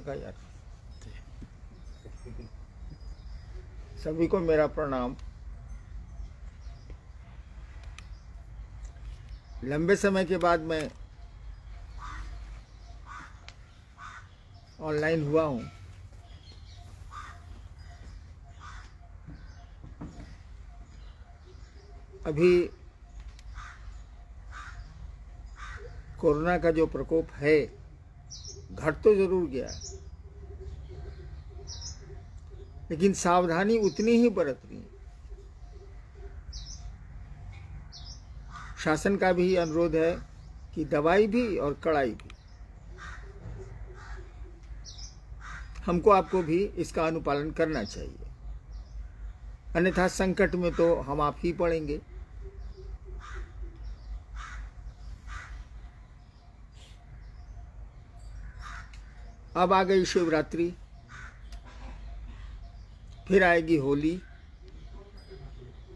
होगा यार। सभी को मेरा प्रणाम। लंबे समय के बाद मैं ऑनलाइन हुआ हूँ। अभी कोरोना का जो प्रकोप है घट तो जरूर गया, लेकिन सावधानी उतनी ही बरतनी है। शासन का भी अनुरोध है कि दवाई भी और कड़ाई भी, हमको आपको भी इसका अनुपालन करना चाहिए, अन्यथा संकट में तो हम आप ही पड़ेंगे। अब आ गई शिवरात्रि, फिर आएगी होली।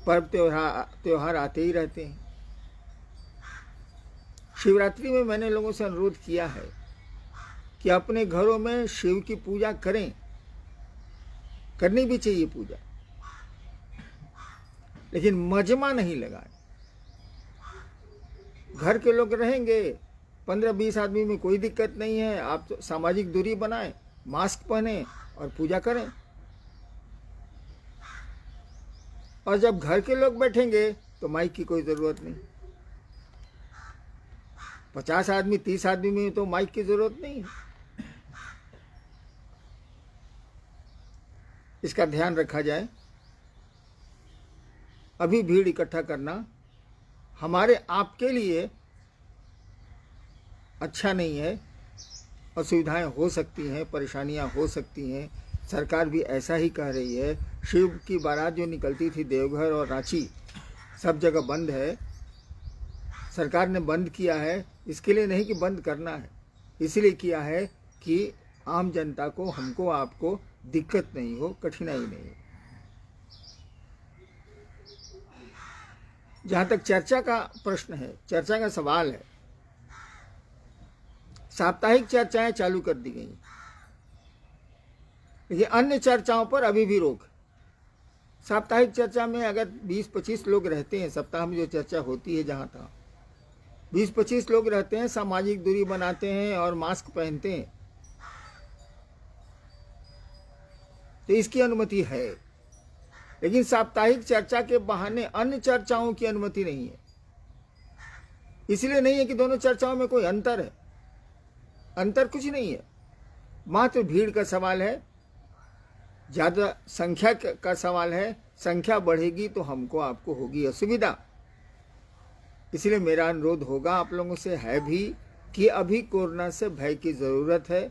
पर्व त्योहार आते ही रहते हैं। शिवरात्रि में मैंने लोगों से अनुरोध किया है कि अपने घरों में शिव की पूजा करें, करनी भी चाहिए पूजा, लेकिन मजमा नहीं लगाएं। घर के लोग रहेंगे 15-20 आदमी में कोई दिक्कत नहीं है। आप तो सामाजिक दूरी बनाएं, मास्क पहने और पूजा करें। और जब घर के लोग बैठेंगे तो माइक की कोई जरूरत नहीं। 50 आदमी 30 आदमी में तो माइक की जरूरत नहीं है। इसका ध्यान रखा जाए। अभी भीड़ इकट्ठा करना हमारे आपके लिए अच्छा नहीं है। असुविधाएं हो सकती हैं, परेशानियां हो सकती हैं। सरकार भी ऐसा ही कह रही है। शिव की बारात जो निकलती थी देवघर और रांची, सब जगह बंद है। सरकार ने बंद किया है इसके लिए नहीं कि बंद करना है, इसलिए किया है कि आम जनता को, हमको आपको दिक्कत नहीं हो, कठिनाई नहीं हो। जहां तक चर्चा का प्रश्न है, चर्चा का सवाल है, साप्ताहिक चर्चाएं चालू कर दी गई, लेकिन अन्य चर्चाओं पर अभी भी रोक। साप्ताहिक चर्चा में अगर 20-25 लोग रहते हैं, सप्ताह में जो चर्चा होती है जहां तक 20-25 लोग रहते हैं, सामाजिक दूरी बनाते हैं और मास्क पहनते हैं, तो इसकी अनुमति है। लेकिन साप्ताहिक चर्चा के बहाने अन्य चर्चाओं की अनुमति नहीं है। इसलिए नहीं है कि दोनों चर्चाओं में कोई अंतर है, अंतर कुछ नहीं है, मात्र भीड़ का सवाल है, ज्यादा संख्या का सवाल है। संख्या बढ़ेगी तो हमको आपको होगी असुविधा। इसलिए मेरा अनुरोध होगा आप लोगों से, है भी, कि अभी कोरोना से भय की जरूरत है।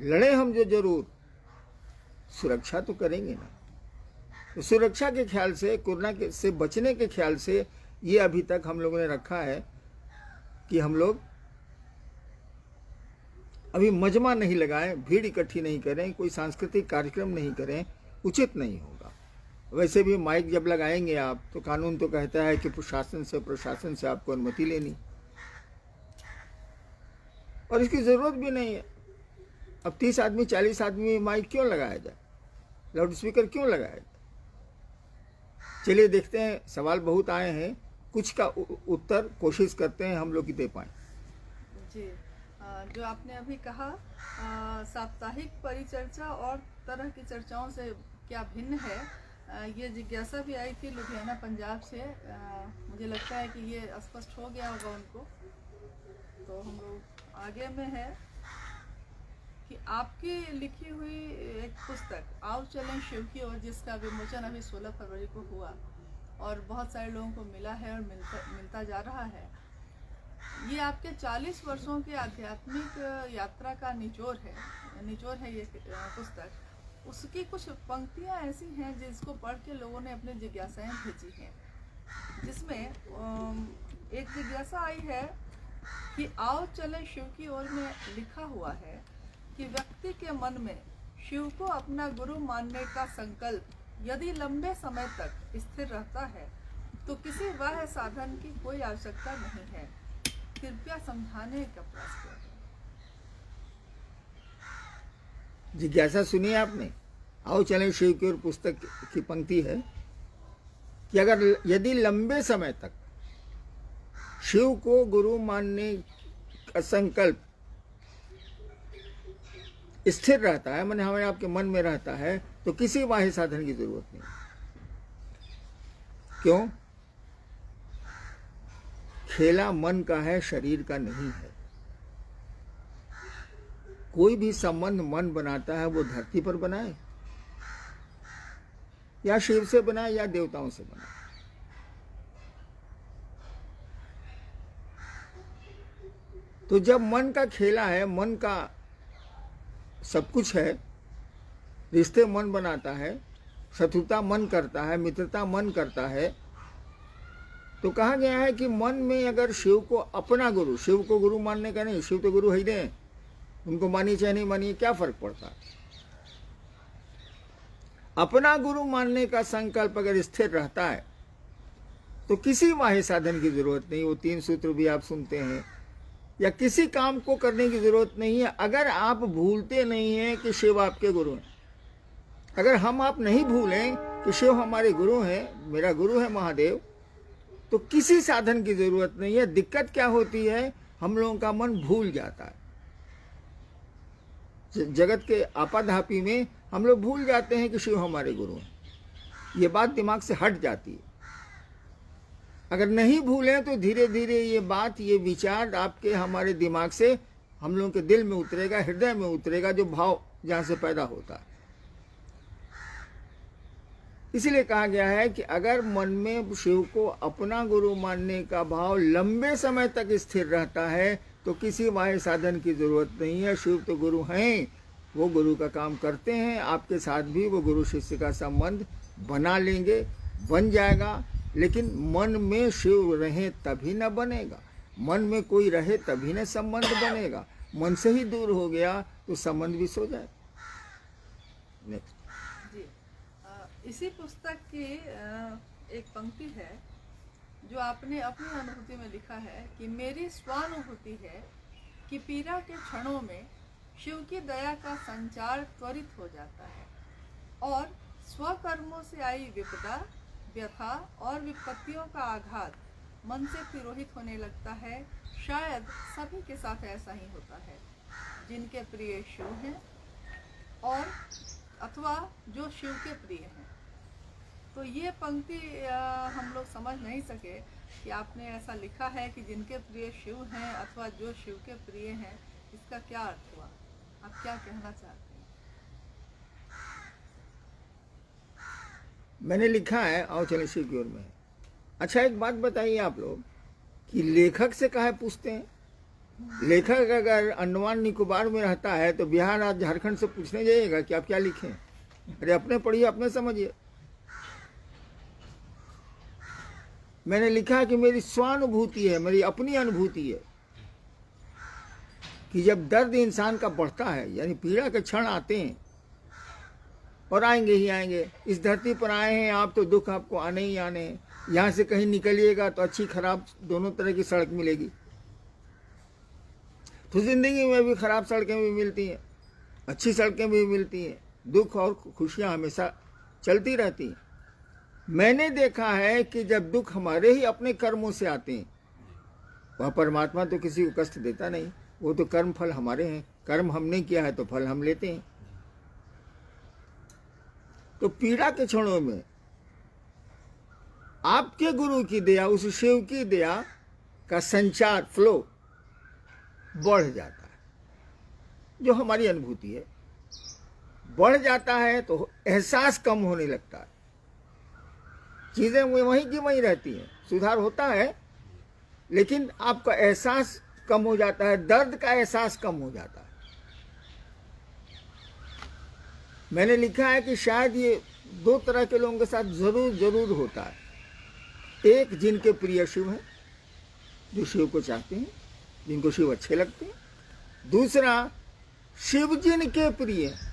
लड़े हम जो जरूर, सुरक्षा तो करेंगे ना। तो सुरक्षा के ख्याल से, कोरोना से बचने के ख्याल से ये अभी तक हम लोगों ने रखा है कि हम लोग अभी मजमा नहीं लगाएं, भीड़ इकट्ठी नहीं करें, कोई सांस्कृतिक कार्यक्रम नहीं करें, उचित नहीं होगा। वैसे भी माइक जब लगाएंगे आप, तो कानून तो कहता है कि प्रशासन से आपको अनुमति लेनी, और इसकी जरूरत भी नहीं है। अब 30 आदमी 40 आदमी में माइक क्यों लगाया जाए, लाउड स्पीकर क्यों लगाया जाए? चलिए देखते हैं, सवाल बहुत आए हैं, कुछ का उत्तर कोशिश करते हैं हम लोग की दे पाए। जी, जो आपने अभी कहा, साप्ताहिक परिचर्चा और तरह की चर्चाओं से क्या भिन्न है, ये जिज्ञासा भी आई थी लुधियाना पंजाब से। मुझे लगता है कि ये स्पष्ट हो गया होगा उनको। तो हम लोग आगे में है कि आपकी लिखी हुई एक पुस्तक आओ चलें शिव की ओर, जिसका विमोचन अभी 16 फरवरी को हुआ और बहुत सारे लोगों को मिला है और मिलता जा रहा है। ये आपके 40 वर्षों के आध्यात्मिक यात्रा का निचोड़ है ये पुस्तक। उसकी कुछ पंक्तियां ऐसी हैं जिसको पढ़ के लोगों ने अपनी जिज्ञासाएं भेजी हैं, जिसमें एक जिज्ञासा आई है कि आओ चले शिव की ओर में लिखा हुआ है कि व्यक्ति के मन में शिव को अपना गुरु मानने का संकल्प यदि लंबे समय तक स्थिर रहता है तो किसी बाह्य साधन की कोई आवश्यकता नहीं है। कृपया समझाने का प्रयास करें। जिज्ञासा सुनिए आपने। आओ चलें शिव की ओर। पुस्तक की पंक्ति है कि अगर यदि लंबे समय तक शिव को गुरु मानने का संकल्प स्थिर रहता है, माने हमारे आपके मन में रहता है, तो किसी बाह्य साधन की जरूरत नहीं। क्यों? खेला मन का है, शरीर का नहीं है। कोई भी संबंध मन बनाता है वो धरती पर बनाए या शिव से बनाए या देवताओं से बनाए। तो जब मन का खेला है, मन का सब कुछ है, रिश्ते मन बनाता है, शत्रुता मन करता है, मित्रता मन करता है, तो कहा गया है कि मन में अगर शिव को अपना गुरु, शिव को गुरु मानने का नहीं, शिव तो गुरु ही दे, उनको मानिए चाहे नहीं मानिए क्या फर्क पड़ता है। अपना गुरु मानने का संकल्प अगर स्थिर रहता है तो किसी बाह्य साधन की जरूरत नहीं। वो 3 सूत्र भी आप सुनते हैं, या किसी काम को करने की जरूरत नहीं है। अगर आप भूलते नहीं हैं कि शिव आपके गुरु हैं, अगर हम आप नहीं भूलें कि शिव हमारे गुरु हैं, मेरा गुरु है महादेव, तो किसी साधन की जरूरत नहीं है। दिक्कत क्या होती है, हम लोगों का मन भूल जाता है। जगत के आपाधापी में हम लोग भूल जाते हैं कि शिव हमारे गुरु हैं। ये बात दिमाग से हट जाती है। अगर नहीं भूलें तो धीरे धीरे ये बात, ये विचार आपके हमारे दिमाग से हम लोगों के दिल में उतरेगा, हृदय में उतरेगा, जो भाव जहां से पैदा होता है। इसलिए कहा गया है कि अगर मन में शिव को अपना गुरु मानने का भाव लंबे समय तक स्थिर रहता है तो किसी बाह्य साधन की जरूरत नहीं है। शिव तो गुरु हैं, वो गुरु का काम करते हैं। आपके साथ भी वो गुरु शिष्य का संबंध बना लेंगे, बन जाएगा। लेकिन मन में शिव रहे तभी न बनेगा, मन में कोई रहे तभी न संबंध बनेगा। मन से ही दूर हो गया तो संबंध भी सो जाए। नेक्स्ट जी, इसी पुस्तक की एक पंक्ति है जो आपने अपनी अनुभूति में लिखा है कि मेरी स्वानुभूति है कि पीड़ा के क्षणों में शिव की दया का संचार त्वरित हो जाता है और स्वकर्मों से आई विपदा, व्यथा और विपत्तियों का आघात मन से तिरोहित होने लगता है। शायद सभी के साथ ऐसा ही होता है जिनके प्रिय शिव हैं और अथवा जो शिव के प्रिय हैं। तो ये पंक्ति हम लोग समझ नहीं सके कि आपने ऐसा लिखा है कि जिनके प्रिय शिव हैं अथवा जो शिव के प्रिय हैं, इसका क्या अर्थ हुआ? आप क्या कहना चाहते हैं? मैंने लिखा है, आओ चले शिव की ओर में। अच्छा एक बात बताइए आप लोग कि लेखक से काहे पूछते हैं? लेखक अगर अंडमान निकोबार में रहता है तो बिहार राज्य झारखंड से पूछने जाइएगा कि आप क्या लिखें? अरे अपने पढ़िए, अपने समझिए। मैंने लिखा है कि मेरी स्वानुभूति है, मेरी अपनी अनुभूति है कि जब दर्द इंसान का बढ़ता है, यानी पीड़ा के क्षण आते हैं और आएंगे ही आएंगे। इस धरती पर आए हैं आप तो दुख आपको आने ही आने हैं। यहाँ से कहीं निकलिएगा तो अच्छी खराब दोनों तरह की सड़क मिलेगी। तो जिंदगी में भी खराब सड़कें भी मिलती हैं, अच्छी सड़कें भी मिलती हैं। दुख और खुशियाँ हमेशा चलती रहती हैं। मैंने देखा है कि जब दुख हमारे ही अपने कर्मों से आते हैं, वह परमात्मा तो किसी को कष्ट देता नहीं, वो तो कर्म फल हमारे हैं। कर्म हमने किया है तो फल हम लेते हैं। तो पीड़ा के क्षणों में आपके गुरु की दया, उस शिव की दया का संचार, फ्लो बढ़ जाता है। जो हमारी अनुभूति है, बढ़ जाता है तो एहसास कम होने लगता है। चीजें वहीं की वहीं रहती हैं, सुधार होता है लेकिन आपका एहसास कम हो जाता है, दर्द का एहसास कम हो जाता है। मैंने लिखा है कि शायद ये 2 तरह के लोगों के साथ जरूर होता है। एक जिनके प्रिय शिव हैं, जो शिव को चाहते हैं, जिनको शिव अच्छे लगते हैं। दूसरा शिव जिनके प्रिय हैं,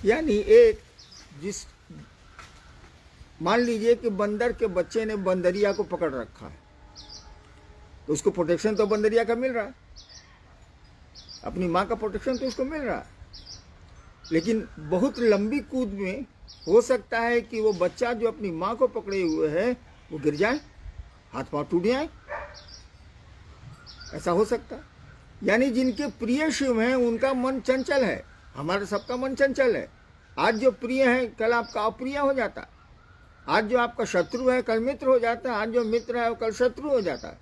यानी एक जिस, मान लीजिए कि बंदर के बच्चे ने बंदरिया को पकड़ रखा है तो उसको प्रोटेक्शन तो बंदरिया का मिल रहा है, अपनी माँ का प्रोटेक्शन तो उसको मिल रहा है, लेकिन बहुत लंबी कूद में हो सकता है कि वो बच्चा जो अपनी माँ को पकड़े हुए है वो गिर जाए, हाथ पांव टूट जाए, ऐसा हो सकता है। यानी जिनके प्रिय शिव हैं उनका मन चंचल है, हमारा सबका मन चंचल है। आज जो प्रिय है कल आपका अप्रिय हो जाता है, आज जो आपका शत्रु है कल मित्र हो जाता है, आज जो मित्र है कल शत्रु हो जाता है।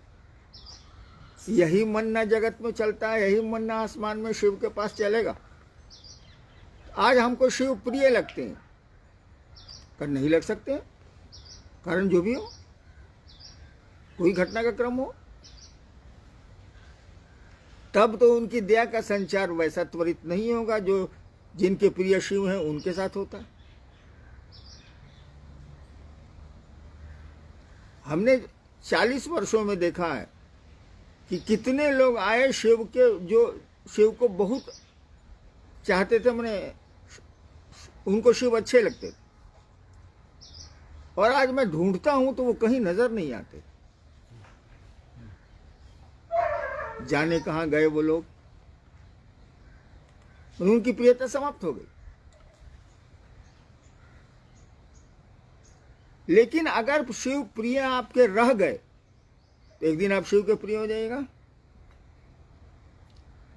यही मन ना जगत में चलता है, यही मन ना आसमान में शिव के पास चलेगा। आज हमको शिव प्रिय लगते हैं, कल नहीं लग सकते, कारण जो भी हो, कोई घटना का क्रम हो, तब तो उनकी दया का संचार वैसा त्वरित नहीं होगा जो जिनके प्रिय शिव हैं उनके साथ होता है। हमने 40 वर्षों में देखा है कि कितने लोग आए शिव के, जो शिव को बहुत चाहते थे, मैंने उनको शिव अच्छे लगते थे, और आज मैं ढूंढता हूं तो वो कहीं नजर नहीं आते। जाने कहां गए वो लोग, उनकी प्रियता समाप्त हो गई। लेकिन अगर शिव प्रिय आपके रह गए तो एक दिन आप शिव के प्रिय हो जाइएगा।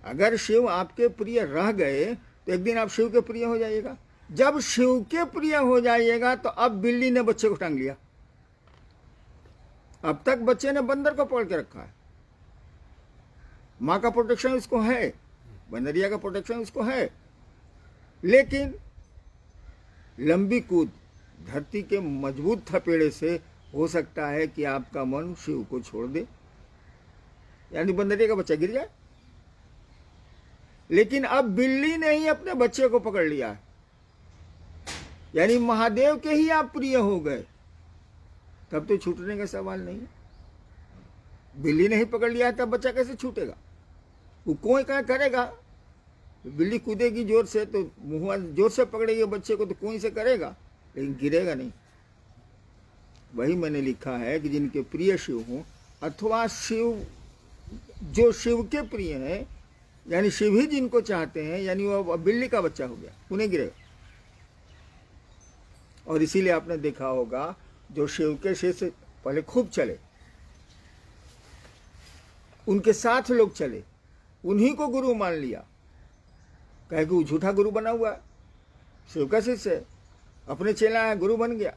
अगर शिव आपके प्रिय रह गए तो एक दिन आप शिव के प्रिय हो जाइएगा। जब शिव के प्रिय हो जाइएगा तो अब बिल्ली ने बच्चे को टांग लिया। अब तक बच्चे ने बंदर को पकड़ के रखा है, माँ का प्रोटेक्शन उसको है, बंदरिया का प्रोटेक्शन उसको है, लेकिन लंबी कूद धरती के मजबूत थपेड़े से हो सकता है कि आपका मन शिव को छोड़ दे, यानी बंदरिया का बच्चा गिर जाए। लेकिन अब बिल्ली ने ही अपने बच्चे को पकड़ लिया है, यानी महादेव के ही आप प्रिय हो गए, तब तो छूटने का सवाल नहीं है। बिल्ली ने ही पकड़ लिया है तब बच्चा कैसे छूटेगा? वो कोई क्या करेगा, बिल्ली कूदेगी जोर से तो मुंह जोर से पकड़ेगी बच्चे को तो कोई से करेगा, लेकिन गिरेगा नहीं। वही मैंने लिखा है कि जिनके प्रिय शिव हों अथवा शिव जो शिव के प्रिय हैं, यानी शिव ही जिनको चाहते हैं, यानी वो बिल्ली का बच्चा हो गया, उन्हें गिरेगा। और इसीलिए आपने देखा होगा जो शिव के शिष्य पहले खूब चले, उनके साथ लोग चले, उन्हीं को गुरु मान लिया, कहे कि वो झूठा गुरु बना हुआ है, शिव का शिष्य है, अपने चेला है, गुरु बन गया,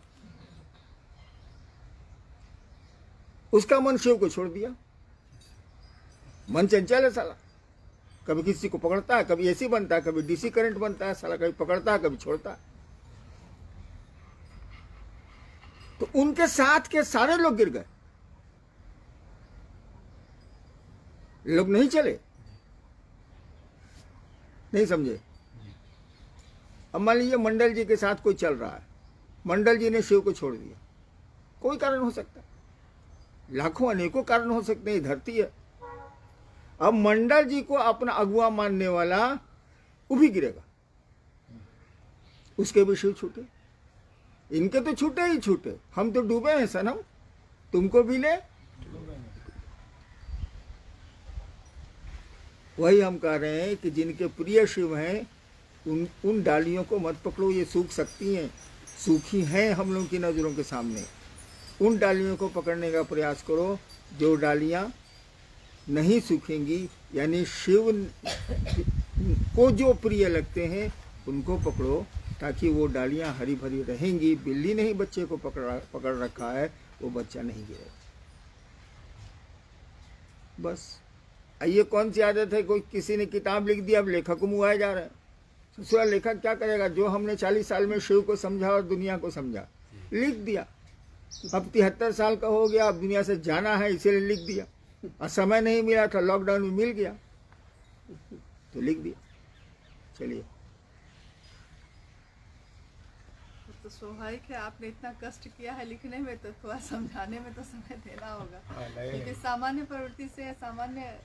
उसका मन शिव को छोड़ दिया। मन चंचल है साला, कभी किसी को पकड़ता है, कभी एसी बनता है, कभी डीसी करंट बनता है साला, कभी पकड़ता है कभी छोड़ता है। तो उनके साथ के सारे लोग गिर गए, लोग नहीं चले, नहीं समझे। अब मान लीजिए मंडल जी के साथ कोई चल रहा है, मंडल जी ने शिव को छोड़ दिया, कोई कारण हो सकता है, लाखों अनेकों कारण हो सकते हैं, धरती है। अब मंडल जी को अपना अगुआ मानने वाला वो भी गिरेगा, उसके भी शिव छूटे, इनके तो छूटे ही छूटे, हम तो डूबे हैं सनम, तुमको भी ले। वही हम कह रहे हैं कि जिनके प्रिय शिव हैं उन डालियों को मत पकड़ो, ये सूख सकती हैं, सूखी हैं हम लोगों की नज़रों के सामने। उन डालियों को पकड़ने का प्रयास करो जो डालियाँ नहीं सूखेंगी, यानी शिव को जो प्रिय लगते हैं उनको पकड़ो, ताकि वो डालियाँ हरी भरी रहेंगी। बिल्ली ने ही बच्चे को पकड़ रखा है, वो बच्चा नहीं गिरेगा। बस ये कौन सी आदत है, कोई किसी ने किताब लिख दी, अब लेखक को मुआए जा रहे हैं। दूसरा लेखक क्या करेगा, जो हमने 40 साल में शिव को समझा और दुनिया को समझा, लिख दिया। अब 73 साल का हो गया, अब दुनिया से जाना है इसीलिए लिख दिया, और समय नहीं मिला था, लॉकडाउन में मिल गया तो लिख दिया। चलिए, तो स्वाभाविक है, आपने इतना कष्ट किया है लिखने में, तो थोड़ा समझाने में तो समय देना होगा, क्योंकि सामान्य प्रवृत्ति से सामान्य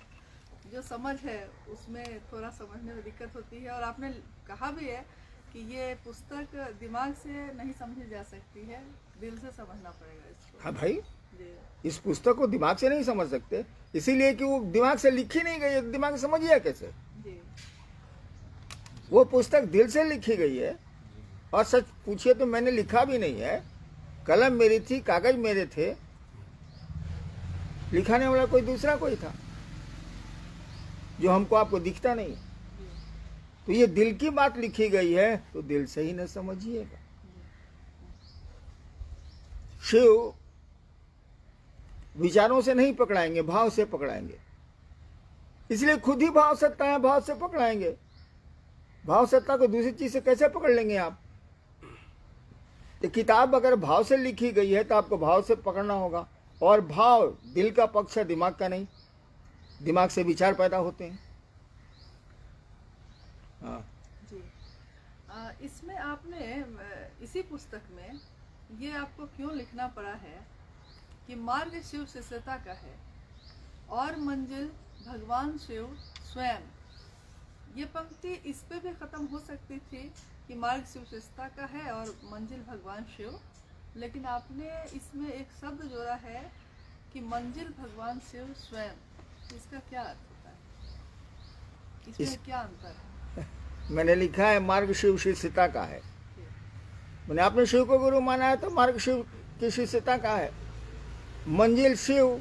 जो समझ है उसमें थोड़ा समझने में दिक्कत होती है। और आपने कहा भी है कि ये पुस्तक दिमाग से नहीं समझी जा सकती है, दिल से समझना पड़ेगा इसको। हाँ भाई, जी, इस पुस्तक को दिमाग से नहीं समझ सकते, इसीलिए कि वो दिमाग से लिखी नहीं गई, दिमाग से समझिए कैसे। जी वो पुस्तक दिल से लिखी गई है। और सच पूछिए तो मैंने लिखा भी नहीं है, कलम मेरी थी, कागज मेरे थे, लिखाने वाला कोई दूसरा कोई था जो हमको आपको दिखता नहीं। जी तो ये दिल की बात लिखी गई है तो दिल से ही न समझिएगा। शिव विचारों से नहीं पकड़ाएंगे, भाव से पकड़ाएंगे। इसलिए खुद ही भाव सत्ता है, भाव से पकड़ाएंगे। भाव सत्ता को दूसरी चीज से कैसे पकड़ लेंगे आप? ये किताब अगर भाव से लिखी गई है तो आपको भाव से पकड़ना होगा। और भाव दिल का पक्ष है, दिमाग का नहीं। दिमाग से विचार पैदा होते हैं। हाँ जी इसमें आपने इसी पुस्तक में ये आपको क्यों लिखना पड़ा है कि मार्ग शिव शिष्यता का है और मंजिल भगवान शिव स्वयं। ये पंक्ति इस पे भी खत्म हो सकती थी कि मार्ग शिव शिष्यता का है और मंजिल भगवान शिव, लेकिन आपने इसमें एक शब्द जोड़ा है कि मंजिल भगवान शिव स्वयं। इसका क्या अर्थ होता है? इसमें क्या अंतर है? मैंने लिखा है मार्ग शिव शिष्यता का है। मैंने आपने शिव को गुरु माना है तो मार्ग शिव की शिष्यता का है। मंजिल शिव,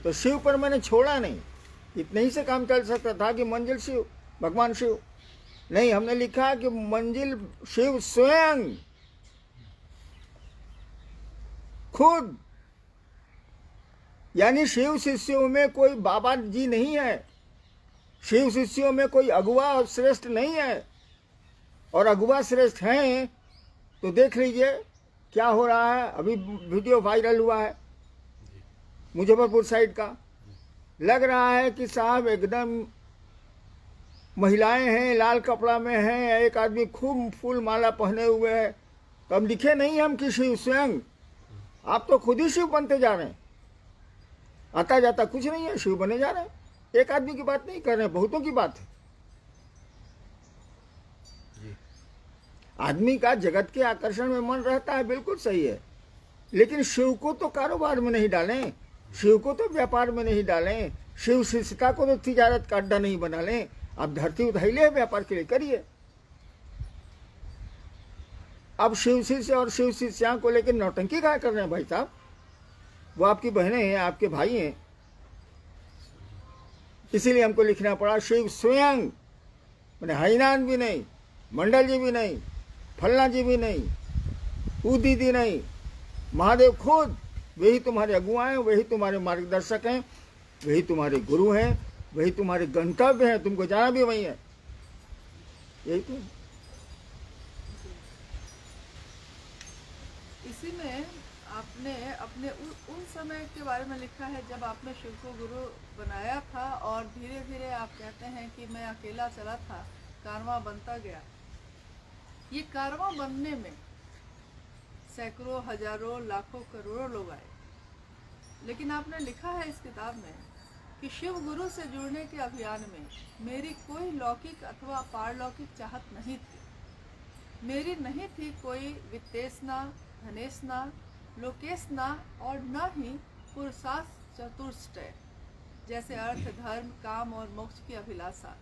तो शिव पर मैंने छोड़ा नहीं। इतने ही से काम चल सकता था कि मंजिल शिव, भगवान शिव। नहीं, हमने लिखा कि मंजिल शिव स्वयं, खुद। यानी शिव शिष्यों में कोई बाबा जी नहीं है, शिव शिष्यों में कोई अगुआ और श्रेष्ठ नहीं है। और अगुआ श्रेष्ठ हैं तो देख लीजिए क्या हो रहा है। अभी वीडियो वायरल हुआ है मुजफ्फरपुर साइड का। लग रहा है कि साहब एकदम महिलाएं हैं, लाल कपड़ा में हैं, एक आदमी खूब फूल माला पहने हुए है। तो हम लिखे नहीं हम कि शिव स्वयं। आप तो खुद ही शिव बनते जा रहे हैं। आता जाता कुछ नहीं है, शिव बने जा रहे हैं। एक आदमी की बात नहीं कर रहे हैं, बहुतों की बात है। आदमी का जगत के आकर्षण में मन रहता है, बिल्कुल सही है। लेकिन शिव को तो कारोबार में नहीं डालें, शिव को तो व्यापार में नहीं डालें, शिव शिष्यता को तो तिजारत का अड्डा नहीं बना लें। आप धरती उधाइले व्यापार के लिए करिए। अब शिव शिष्य और शिव शिष्या को लेकर नौटंकी क्या कर रहे हैं भाई साहब? वो आपकी बहनें हैं, आपके भाई हैं। इसीलिए हमको लिखना पड़ा शिव स्वयं। मैंने हरिनाथ भी नहीं, मंडल जी भी नहीं, फलना जी भी नहीं, ऊ दीदी नहीं, महादेव खुद। वही तुम्हारे अगुआ हैं, वही तुम्हारे मार्गदर्शक हैं, वही तुम्हारे गुरु हैं, वही तुम्हारे गंतव्य हैं। तुमको जाना भी वही है। यही तो। इसी में आपने अपने उन समय के बारे में लिखा है जब आपने शिव को गुरु बनाया था और धीरे धीरे आप कहते हैं कि मैं अकेला चला था, कारवां बनता गया। ये कारवां बनने में सैकड़ों, हजारों, लाखों, करोड़ों लोग आए। लेकिन आपने लिखा है इस किताब में कि शिव गुरु से जुड़ने के अभियान में मेरी कोई लौकिक अथवा पारलौकिक चाहत नहीं थी। मेरी नहीं थी कोई वित्तेषणा, धनेषणा, लोकेषणा और न ही पुरुषार्थ चतुष्टय जैसे अर्थ, धर्म, काम और मोक्ष की अभिलाषा।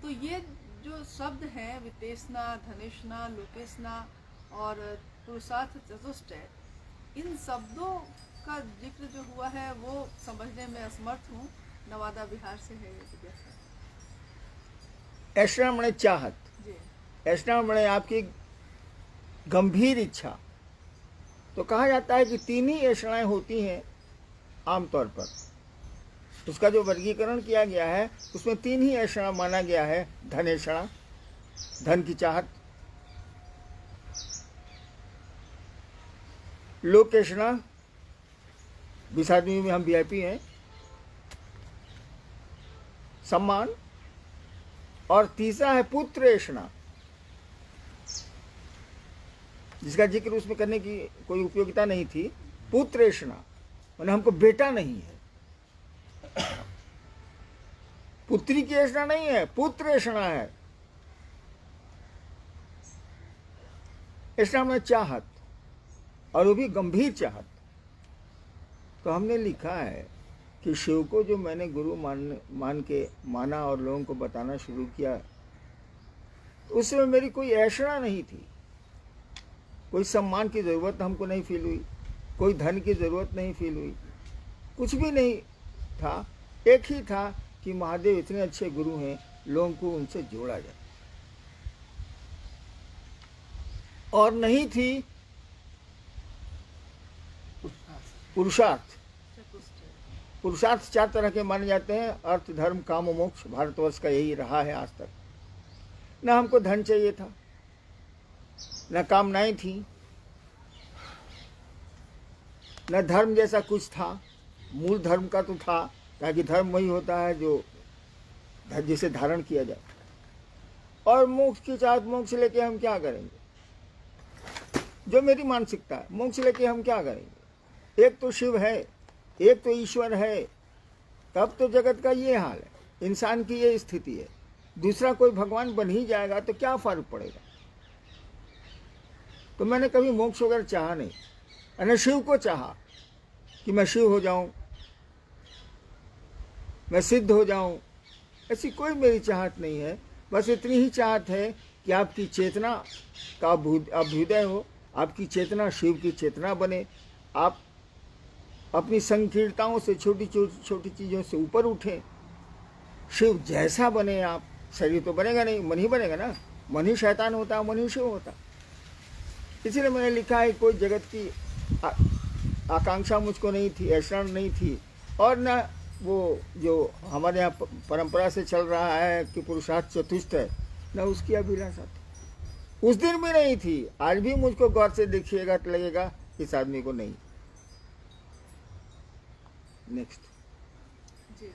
तो ये जो शब्द हैं वित्तेषणा, धनेषणा, लोकेषणा और पुरुषार्थ चतुष्टय, इन शब्दों का जिक्र जो हुआ है वो समझने में असमर्थ हूँ। नवादा बिहार से है ये जिज्ञासा। ऐसा मैंने चाहत, जी ऐसा मैंने आपकी गंभीर इच्छा। तो कहा जाता है कि तीन ही ऐसाएं होती हैं आमतौर पर। उसका जो वर्गीकरण किया गया है उसमें तीन ही ऐसा माना गया है। धनेषणा, धन की चाहत, लोकेषणा, 20 आदमी में हम वीआईपी हैं, सम्मान, और तीसरा है पुत्रेषणा, जिसका जिक्र उसमें करने की कोई उपयोगिता नहीं थी। पुत्रेषणा माने हमको बेटा नहीं है, पुत्री की ऐसा नहीं है, पुत्रेषणा है। ऐसा में चाहत, और वो भी गंभीर चाहत। तो हमने लिखा है कि शिव को जो मैंने गुरु मान के माना और लोगों को बताना शुरू किया, तो उसमें मेरी कोई ऐशना नहीं थी, कोई सम्मान की ज़रूरत हमको नहीं फील हुई, कोई धन की ज़रूरत नहीं फील हुई, कुछ भी नहीं था। एक ही था कि महादेव इतने अच्छे गुरु हैं, लोगों को उनसे जोड़ा जाए। और नहीं थी पुरुषार्थ। पुरुषार्थ 4 तरह के माने जाते हैं, अर्थ, धर्म, काम और मोक्ष। भारतवर्ष का यही रहा है आज तक। न हमको धन चाहिए था, न कामनाएं थी, न धर्म जैसा कुछ था। मूल धर्म का तो था, ताकि धर्म वही होता है जो जिसे धारण किया जाए। और मोक्ष की चाहत, मोक्ष लेके हम क्या करेंगे? जो मेरी मानसिकता है, मोक्ष लेके हम क्या करेंगे? एक तो शिव है, एक तो ईश्वर है, तब तो जगत का ये हाल है, इंसान की ये स्थिति है। दूसरा कोई भगवान बन ही जाएगा तो क्या फर्क पड़ेगा? तो मैंने कभी मोक्ष वगैरह चाहा नहीं, और शिव को चाहा कि मैं शिव हो जाऊं, मैं सिद्ध हो जाऊं। ऐसी कोई मेरी चाहत नहीं है। बस इतनी ही चाहत है कि आपकी चेतना का अभ्युदय हो, आपकी चेतना शिव की चेतना बने, आप अपनी संकीर्णताओं से, छोटी छोटी चीज़ों से ऊपर उठें, शिव जैसा बने आप। शरीर तो बनेगा नहीं, मन ही बनेगा ना। मन ही शैतान होता, मन ही शिव होता। इसीलिए मैंने लिखा है, कोई जगत की आकांक्षा मुझको नहीं थी, ऐसा नहीं थी। और न वो जो हमारे यहाँ परंपरा से चल रहा है कि पुरुषार्थ चतुष्ट है, न उसकी अभिलाषा थी। उस दिन भी नहीं थी। आज भी मुझको गौर से देखिएगा तो लगेगा इस आदमी को नहीं। नेक्स्ट जी,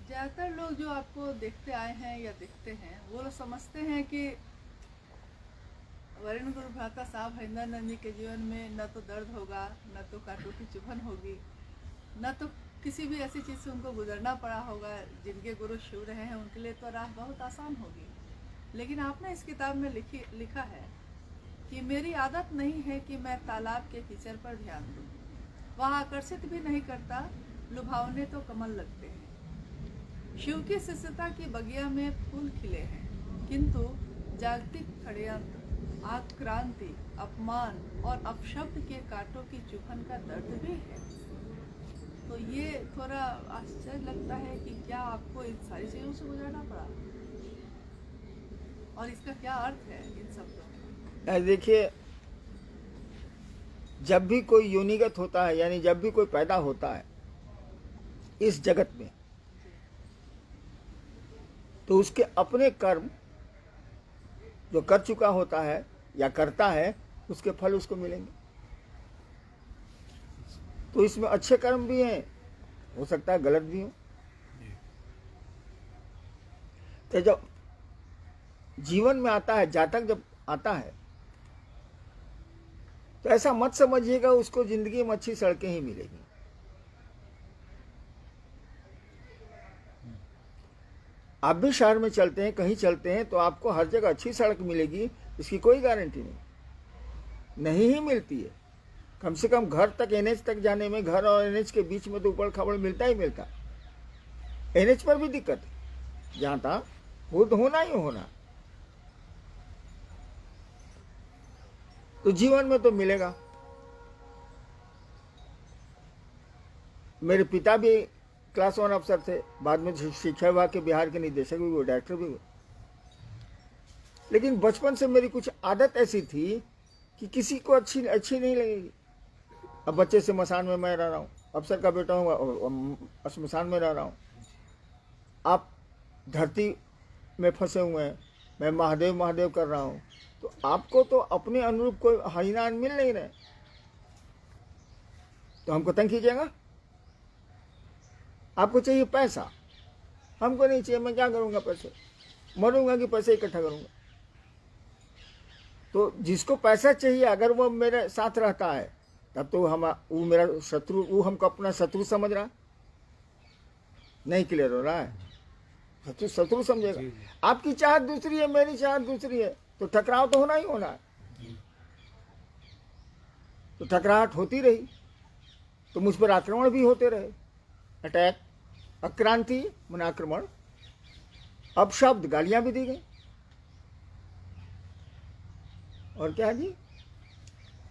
ज्यादातर लोग जो आपको देखते आए हैं या देखते हैं, वो लोग समझते हैं कि वरुण गुरु भ्राता साहब हरिंदर जी के जीवन में न तो दर्द होगा, न तो कांटों की चुभन होगी, न तो किसी भी ऐसी चीज़ से उनको गुजरना पड़ा होगा। जिनके गुरु शिव रहे हैं उनके लिए तो राह बहुत आसान होगी। लेकिन आपने इस किताब में लिखा है कि मेरी आदत नहीं है कि मैं तालाब के कीचड़ पर ध्यान दूं, वह आकर्षित भी नहीं करता, लुभावने तो कमल लगते हैं। शिव की शिष्यता की बगिया में फूल खिले हैं, किंतु जागतिक षड्यंत्र, आक्रांति, अपमान और अपशब्द के कांटों की चुभन का दर्द भी है। तो ये थोड़ा आश्चर्य लगता है कि क्या आपको इन सारी चीज़ों से गुजरना पड़ा, और इसका क्या अर्थ है इन शब्दों में? देखिए, जब भी कोई योनिगत होता है, यानी जब भी कोई पैदा होता है इस जगत में, तो उसके अपने कर्म जो कर चुका होता है या करता है, उसके फल उसको मिलेंगे। तो इसमें अच्छे कर्म भी हैं, हो सकता है गलत भी हो। तो जब जीवन में आता है, जातक जब आता है, तो ऐसा मत समझिएगा उसको जिंदगी में अच्छी सड़कें ही मिलेगी। आप भी शहर में चलते हैं, कहीं चलते हैं, तो आपको हर जगह अच्छी सड़क मिलेगी, इसकी कोई गारंटी नहीं ही मिलती है। कम से कम घर तक, एनएच तक जाने में, घर और एनएच के बीच में तो ऊबड़ खाबड़ मिलता ही मिलता। एनएच पर भी दिक्कत है, जहाँ था वो तो होना ही होना। तो जीवन में तो मिलेगा। मेरे पिता भी क्लास 1 अफसर थे, बाद में शिक्षा विभाग के बिहार के निदेशक भी हुए, डायरेक्टर भी हुए। लेकिन बचपन से मेरी कुछ आदत ऐसी थी कि किसी को अच्छी नहीं लगेगी। अब बच्चे से मसान में मैं रह रहा हूँ, अफसर का बेटा हूँ, शमशान में रह रहा हूँ। आप धरती में फंसे हुए हैं, मैं महादेव महादेव कर रहा हूँ, तो आपको तो अपने अनुरूप कोई हरिनाम मिल नहीं रहे, तो हमको तंग कीजिएगा। आपको चाहिए पैसा, हमको नहीं चाहिए। मैं क्या करूँगा पैसे? मरूंगा कि पैसे इकट्ठा करूँगा? तो जिसको पैसा चाहिए, अगर वो मेरे साथ रहता है, तब तो वो मेरा शत्रु, वो हमको अपना शत्रु समझ रहा। नहीं क्लियर हो रहा है? शत्रु समझेगा। आपकी चाहत दूसरी है, मेरी चाहत दूसरी है, तो टकराव तो होना ही होना है। तो टकराहट होती रही। तो मुझ पर आक्रमण भी होते रहे, अटैक, आक्रांति मन आक्रमण, अपशब्द, गालियां भी दी गई। और क्या जी?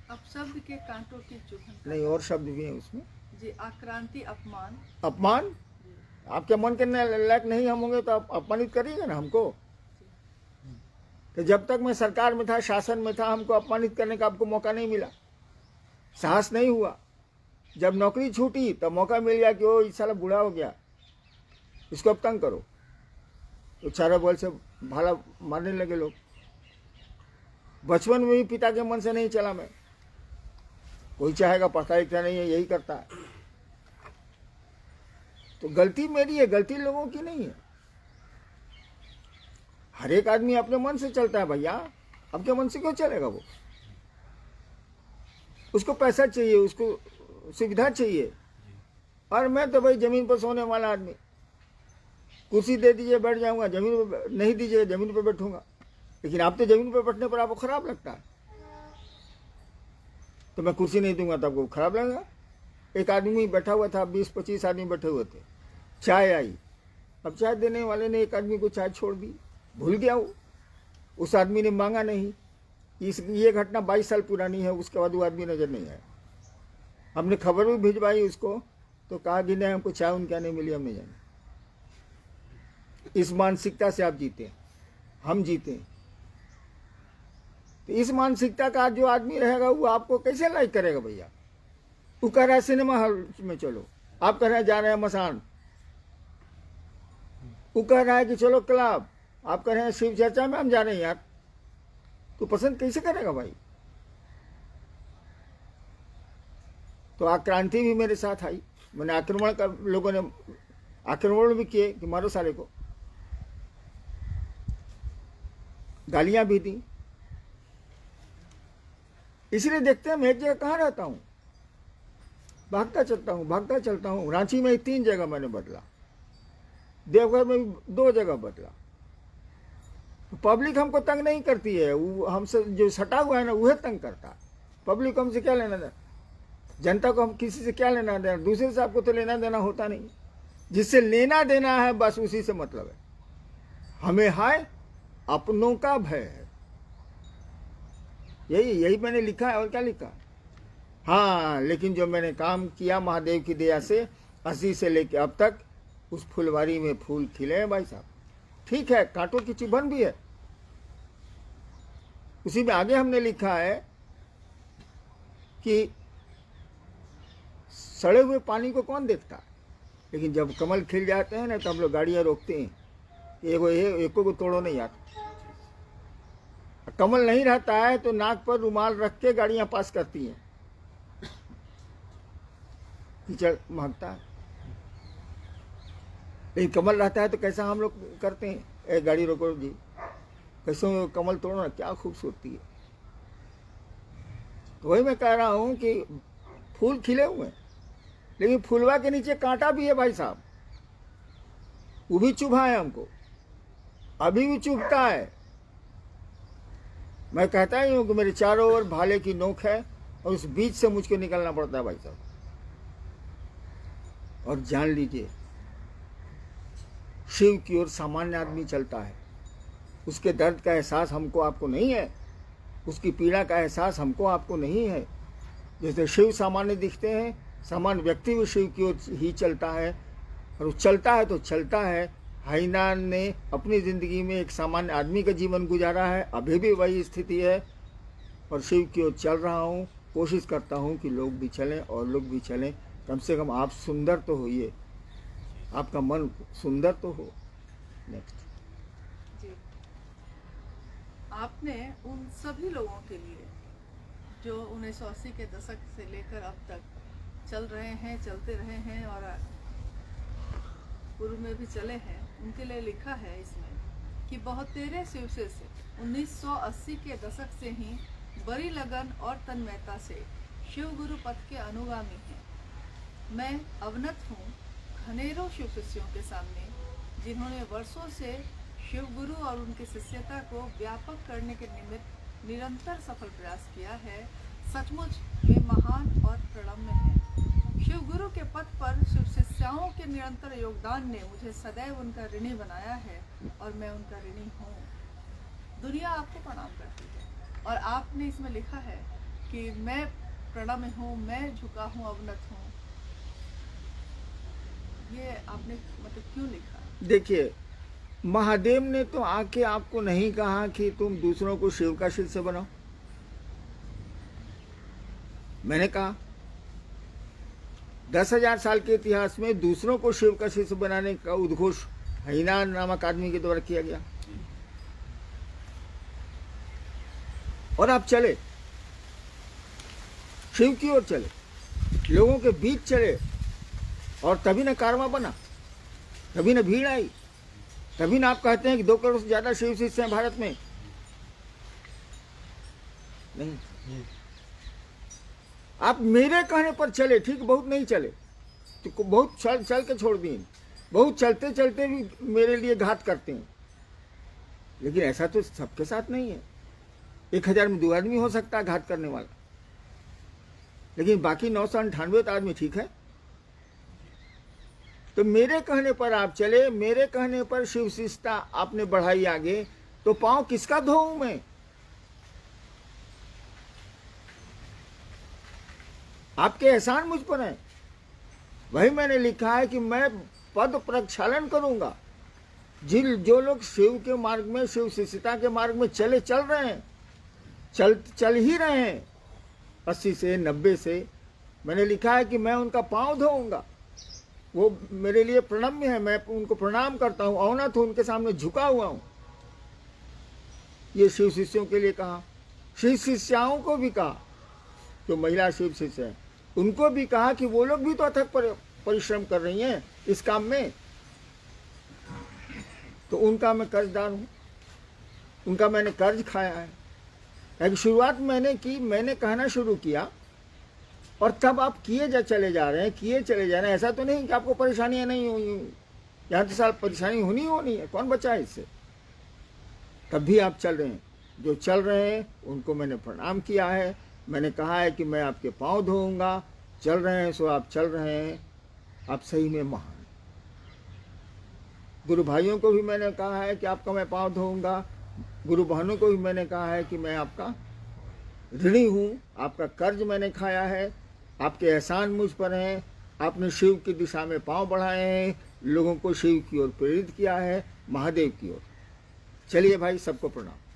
अपशब्द के कांटों की चुभन। नहीं, और शब्द भी है उसमें जी, आक्रांति, अपमान। अपमान। जी, आपके मन के लायक नहीं हम होंगे तो आप अपमानित करिएगा ना हमको। तो जब तक मैं सरकार में था, शासन में था, हमको अपमानित करने का आपको मौका नहीं मिला, साहस नहीं हुआ। जब नौकरी छूटी तब मौका मिल गया कि वो इस साला बूढ़ा हो गया, इसको अब तंग करो, तो चारों बल से भाला मारने लगे लोग। बचपन में भी पिता के मन से नहीं चला मैं, कोई चाहेगा पढ़ता लिखता नहीं है, यही करता है। तो गलती मेरी है, गलती लोगों की नहीं है। हर एक आदमी अपने मन से चलता है भैया, आपके मन से क्यों चलेगा वो? उसको पैसा चाहिए, उसको सुविधा चाहिए। और मैं तो भाई जमीन पर सोने वाला आदमी, कुर्सी दे दीजिए बैठ जाऊंगा, जमीन पर नहीं दीजिए जमीन पर बैठूंगा। लेकिन आप तो जमीन पर बैठने पर आपको खराब लगता है, तो मैं कुर्सी नहीं दूंगा तो आपको खराब लगेगा। एक आदमी बैठा हुआ था, 20-25 आदमी बैठे हुए थे, चाय आई, अब चाय देने वाले ने एक आदमी को चाय छोड़ दी, भूल गया वो, उस आदमी ने मांगा नहीं। ये घटना 22 साल पुरानी है, उसके बाद वो आदमी नजर नहीं आया। हमने खबर भी भिजवाई उसको, तो कहा कि नहीं हमको चाय उनके नहीं मिली, हम नहीं जाने। इस मानसिकता से आप जीते, हम जीते। तो इस मानसिकता का जो आदमी रहेगा वो आपको कैसे लाइक करेगा भैया? वो कह रहा है सिनेमा हॉल में चलो, आप कह रहे हैं जा रहे हैं मसान। वो कह रहा है कि चलो क्लब, आप कह रहे हैं शिव चर्चा में हम जा रहे हैं यार, तो पसंद कैसे करेगा भाई? तो आक्रांति भी मेरे साथ आई, मैंने आक्रमण का, लोगों ने आक्रमण भी किए कि मारो सारे को, गालियां भी दी। इसलिए देखते हैं मैं एक जगह कहाँ रहता हूँ, भागता चलता हूँ। रांची में 3 जगह मैंने बदला, देवघर में भी 2 जगह बदला। तो पब्लिक हमको तंग नहीं करती है, वो हमसे जो सटा हुआ है ना वह तंग करता है। पब्लिक को हमसे क्या लेना देना, जनता को हम किसी से क्या लेना देना, दूसरे से आपको तो लेना देना होता नहीं। जिससे लेना देना है बस उसी से मतलब है। हमें है अपनों का भय है, यही मैंने लिखा है, और क्या लिखा? हाँ, लेकिन जो मैंने काम किया महादेव की दया से 80 से लेके अब तक, उस फुलवारी में फूल खिले हैं भाई साहब। ठीक है, कांटों की चुभन भी है, उसी में आगे हमने लिखा है कि सड़े हुए पानी को कौन देखता है, लेकिन जब कमल खिल जाते हैं ना तो हम लोग गाड़ियां रोकते हैं, एको को तोड़ो नहीं यार। कमल नहीं रहता है तो नाक पर रुमाल रख के गाड़ियां पास करती हैं, कीचड़ महकता है। लेकिन कमल रहता है तो कैसा हम लोग करते हैं, ए गाड़ी रोको जी, कैसे कमल तोड़ो ना, क्या खूबसूरती है। तो वही मैं कह रहा हूं कि फूल खिले हुए हैं, लेकिन फूलवा के नीचे कांटा भी है भाई साहब, वो भी चुभा है हमको, अभी भी चुभता है। मैं कहता ही हूं कि मेरे चारों ओर भाले की नोक है, और उस बीच से मुझको निकलना पड़ता है भाई साहब। और जान लीजिए, शिव की ओर सामान्य आदमी चलता है, उसके दर्द का एहसास हमको आपको नहीं है, उसकी पीड़ा का एहसास हमको आपको नहीं है। जैसे शिव सामान्य दिखते हैं, सामान्य व्यक्ति भी शिव की ओर ही चलता है, और वो चलता है तो चलता है। हाईनान ने अपनी ज़िंदगी में एक सामान्य आदमी का जीवन गुजारा है, अभी भी वही स्थिति है, और शिव की ओर चल रहा हूँ। कोशिश करता हूँ कि लोग भी चलें और लोग भी चलें, कम से कम आप सुंदर तो होइए, आपका मन सुंदर तो हो। नेक्स्ट जी, आपने उन सभी लोगों के लिए जो 1980 के दशक से लेकर अब तक चल रहे हैं, चलते रहे हैं और पूर्व में भी चले हैं, उनके लिए लिखा है इसमें कि बहुतेरे शिवसे से 1980 के दशक से ही बड़ी लगन और तन्मयता से शिव गुरु पथ के अनुगामी हैं। मैं अवनत हूँ घनेरों शिव शिष्यों के सामने, जिन्होंने वर्षों से शिव गुरु और उनकी शिष्यता को व्यापक करने के निमित्त निरंतर सफल प्रयास किया है। सचमुच वे महान और प्रणम्य हैं। शिव गुरु के पथ पर शिव शिष्याओं के निरंतर योगदान ने मुझे सदैव उनका ऋणी बनाया है और मैं उनका ऋणी हूँ। दुनिया आपको प्रणाम करती है और आपने इसमें लिखा है कि मैं प्रणम्य हूँ, मैं झुका हूँ, अवनत हूँ। ये आपने मतलब क्यों लिखा? देखिए, महादेव ने तो आके आपको नहीं कहा कि तुम दूसरों को शिव का शिष्य बनाओ। मैंने कहा 10,000 साल के इतिहास में दूसरों को शिव का शिष्य बनाने का उद्घोष हईना नामक आदमी के द्वारा किया गया और आप चले, शिव की ओर चले, लोगों के बीच चले और तभी ना कारवां बना, तभी ना भीड़ आई, तभी ना आप कहते हैं कि 2 करोड़ से ज्यादा शिव शिष्य हैं भारत में। नहीं, आप मेरे कहने पर चले, ठीक, बहुत नहीं चले तो बहुत चल के छोड़ दिए, बहुत चलते चलते भी मेरे लिए घात करते हैं, लेकिन ऐसा तो सबके साथ नहीं है। 1000 में 2 आदमी हो सकता है घात करने वाला, लेकिन बाकी 998 तो आदमी ठीक है। तो मेरे कहने पर आप चले, मेरे कहने पर शिव शिष्यता आपने बढ़ाई आगे, तो पांव किसका धोऊं मैं? आपके एहसान मुझ पर है। वही मैंने लिखा है कि मैं पद प्रक्षालन करूंगा। जो लोग शिव के मार्ग में, शिव शिष्यता के मार्ग में चल रहे हैं, चल ही रहे हैं 80 से 90 से, मैंने लिखा है कि मैं उनका पांव धोऊंगा। वो मेरे लिए प्रणम्य है, मैं उनको प्रणाम करता हूँ, अवनत हूँ, उनके सामने झुका हुआ हूँ। ये शिव शिष्यों के लिए कहा। शिव शिष्याओं को भी कहा, जो महिला शिव शिष्य है उनको भी कहा कि वो लोग भी तो अथक परिश्रम कर रही हैं इस काम में, तो उनका मैं कर्जदार हूँ, उनका मैंने कर्ज खाया है। एक शुरुआत मैंने की, मैंने कहना शुरू किया और तब आप किए चले जा रहे हैं, किए चले जा रहे हैं। ऐसा तो नहीं कि आपको परेशानियां नहीं हुई, यहाँ तो साल परेशानी होनी है, कौन बचा है इससे? तब भी आप चल रहे हैं। जो चल रहे हैं उनको मैंने प्रणाम किया है, मैंने कहा है कि मैं आपके पांव धोऊंगा। चल रहे हैं सो आप चल रहे हैं, आप सही में महान। गुरु भाइयों को भी मैंने कहा है कि आपका मैं पांव धोऊंगा। गुरु बहनों को भी मैंने कहा है कि मैं आपका ऋणी हूँ, आपका कर्ज मैंने खाया है, आपके एहसान मुझ पर हैं। आपने शिव की दिशा में पांव बढ़ाए हैं, लोगों को शिव की ओर प्रेरित किया है, महादेव की ओर। चलिए भाई, सबको प्रणाम।